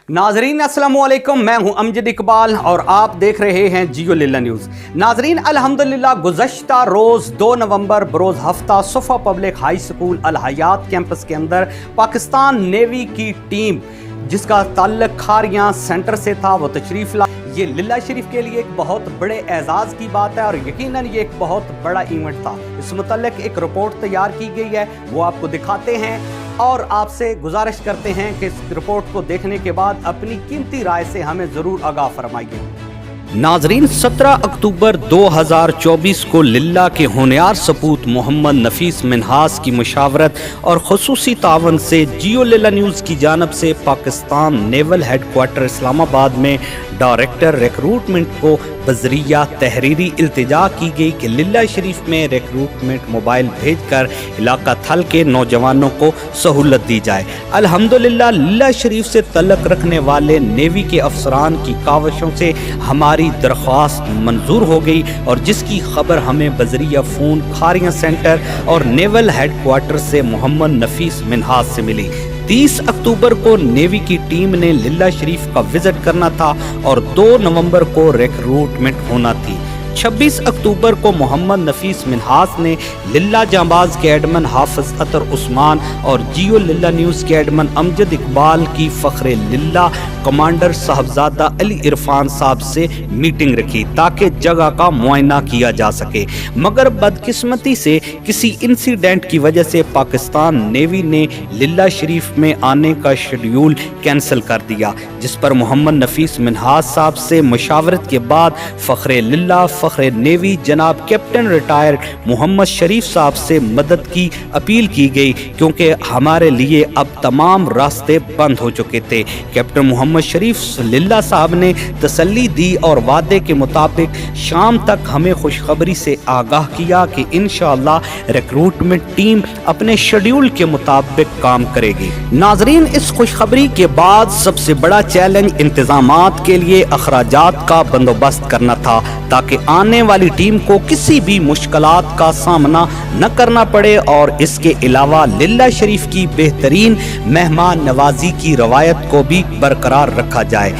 नाजरीन अस्सलाम वालेकुम, मैं हूं अमजद इकबाल और आप देख रहे हैं जियो लीला न्यूज़। नाजरीन अल्हम्दुलिल्लाह गुज़श्ता रोज़ 2 नवंबर बरोज़ हफ्ता सुफ़ा पब्लिक हाई स्कूल अल हयात कैंपस के अंदर पाकिस्तान नेवी की टीम जिसका ताल्लुक खारियां सेंटर से था वो तशरीफ़ ला। ये लिल्ला शरीफ के लिए एक बहुत बड़े एजाज़ की बात है और यकीनन ये एक बहुत बड़ा इवेंट था। इस मुतल्लिक़ एक रिपोर्ट तैयार की गई है, वो आपको दिखाते हैं और आपसे गुजारिश करते हैं कि इस रिपोर्ट को देखने के बाद अपनी कीमती राय से हमें ज़रूर आगाह फरमाइए। नाजरीन 17 अक्टूबर 2024 को लिल्ला के होनहार सपूत मोहम्मद नफीस मिन्हास की मुशावरत और खुसूसी तावन से जियो लीला न्यूज़ की जानब से पाकिस्तान नेवल हेडक्वार्टर इस्लामाबाद में डायरेक्टर रिक्रूटमेंट को बजरिया तहरीरी इल्तिजा की गई कि लिल्ला शरीफ में रिक्रूटमेंट मोबाइल भेजकर इलाका थल के नौजवानों को सहूलत दी जाए। अल्हम्दुलिल्लाह लिल्ला शरीफ से तल्लुक़ रखने वाले नेवी के अफसरान की कावशों से हमारी दरख्वास्त मंजूर हो गई और जिसकी खबर हमें बजरिया फ़ोन खारियां सेंटर और नेवल हेडक्वार्टर से मोहम्मद नफीस मिन्हास से मिली। 30 अक्टूबर को नेवी की टीम ने लिल्ला शरीफ का विजिट करना था और 2 नवंबर को रिक्रूटमेंट होना थी। 26 अक्टूबर को मोहम्मद नफीस मिन्हास ने लिल्ला जांबाज के एडमन हाफिज अतर उस्मान और जियो लीला न्यूज़ के एडमन अमजद इकबाल की फ़ख्रे लिल्ला कमांडर साहबजादा अली इरफान साहब से मीटिंग रखी ताकि जगह का मुआयना किया जा सके, मगर बदकिस्मती से किसी इंसिडेंट की वजह से पाकिस्तान नेवी ने लिल्ला शरीफ में आने का शेड्यूल कैंसिल कर दिया, जिस पर मोहम्मद नफीस मिन्हास साहब से मशावरत के बाद फ़ख्रे लिल्ला फ़ख्रे नेवी जनाब कैप्टन रिटायर्ड मोहम्मद शरीफ साहब से मदद की अपील की गई, क्योंकि हमारे लिए अब तमाम रास्ते बंद हो चुके थे। कैप्टन मोहम्मद शरीफ लिल्ला साहब ने तसल्ली दी और वादे के मुताबिक शाम तक हमें खुशखबरी से आगाह किया कि इंशाअल्लाह रिक्रूटमेंट टीम अपने शेड्यूल के मुताबिक काम करेगी। नाजरीन इस खुशखबरी के बाद सबसे बड़ा चैलेंज इंतजामात के लिए अखराजात का बंदोबस्त करना था ताकि आने वाली टीम को किसी भी मुश्किलात का सामना न करना पड़े और इसके अलावा लिल्ला शरीफ की बेहतरीन मेहमान नवाजी की रवायत को भी बरकरार रखा जाए।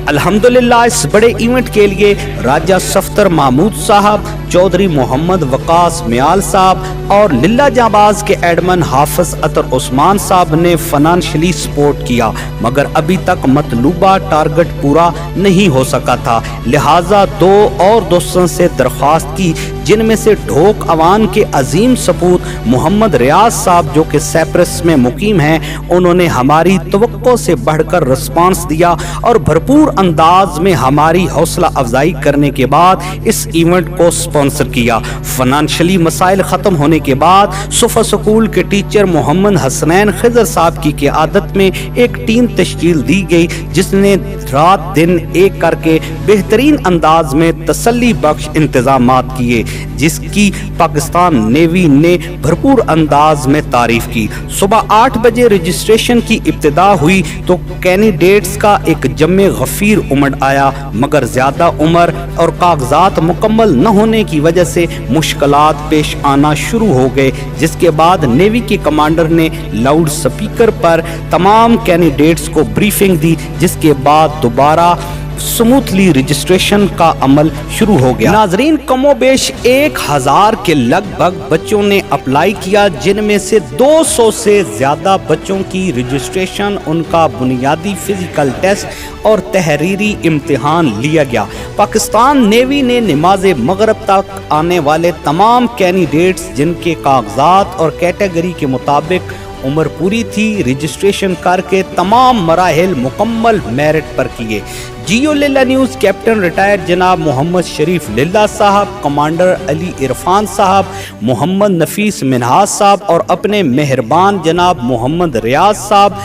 अल्हम्दुलिल्लाह इस बड़े इवेंट के लिए राजा सफ्तर महमूद साहब, चौधरी मोहम्मद वकास मियाल साहब और लिल्ला जाबाज के एडमन हाफिज अतर उस्मान साहब ने फाइनेंशियली सपोर्ट किया, मगर अभी तक मतलूबा टारगेट पूरा नहीं हो सका था। लिहाजा 2 और दोस्तों से दरख्वास्त की, जिनमें से ढोक अवान के अजीम सपूत मोहम्मद रियाज साहब जो कि साइप्रस में मुकीम हैं, उन्होंने हमारी तवक्को से बढ़कर रिस्पांस दिया और भरपूर अंदाज में हमारी हौसला अफजाई करने के बाद इस इवेंट को स्पॉन्सर किया। फाइनेंशियली मसाइल ख़त्म होने के बाद सुफ़ा स्कूल के टीचर मोहम्मद हसनैन खिजर साहब की क़यादत में एक टीम तश्कील दी गई, जिसने रात दिन एक करके बेहतरीन अंदाज में तसल्ली बख्श इंतजामात किए, जिसकी पाकिस्तान नेवी ने भरपूर अंदाज में तारीफ की। सुबह 8 बजे रजिस्ट्रेशन की इब्तिदा हुई तो कैंडिडेट्स का एक जम्मे गफीर उमड़ आया, मगर ज्यादा उम्र और कागजात मुकम्मल न होने की वजह से मुश्किलात पेश आना शुरू हो गए, जिसके बाद नेवी के कमांडर ने लाउड स्पीकर पर तमाम कैंडिडेट्स को ब्रीफिंग दी, जिसके बाद दोबारा स्मूथली रजिस्ट्रेशन का अमल शुरू हो गया। नाजरीन कमोबेश 1000 के लगभग बच्चों ने अप्लाई किया, जिनमें से 200 से ज़्यादा बच्चों की रजिस्ट्रेशन, उनका बुनियादी फिजिकल टेस्ट और तहरीरी इम्तिहान लिया गया। पाकिस्तान नेवी ने नमाज मगरब तक आने वाले तमाम कैंडिडेट्स जिनके कागजात और कैटेगरी के मुताबिक उम्र पूरी थी, रजिस्ट्रेशन करके तमाम मराहिल मुकम्मल मेरिट पर किए। जियो लीला न्यूज़ कैप्टन रिटायर्ड जनाब मोहम्मद शरीफ लिल्ला साहब, कमांडर अली इरफान साहब, मोहम्मद नफीस मिन्हास साहब और अपने मेहरबान जनाब मोहम्मद रियाज साहब,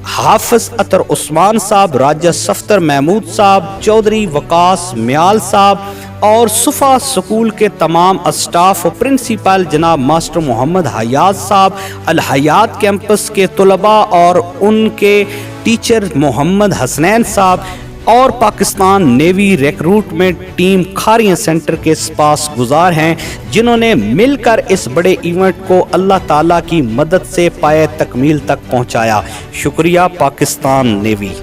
हाफिज अतर उस्मान साहब, राजा सफ्तर महमूद साहब, चौधरी वकास मियाल साहब और सुफ़ा स्कूल के तमाम स्टाफ और प्रिंसिपल जनाब मास्टर मोहम्मद हयात साहब, अल हयात कैंपस के तलबा और उनके टीचर मोहम्मद हसनैन साहब और Pakistan navy recruitment team Khariyan centre के पास गुजार हैं, जिन्होंने मिलकर इस बड़े इवेंट को अल्लाह ताला की मदद से पाए तकमील तक पहुंचाया। शुक्रिया पाकिस्तान नेवी।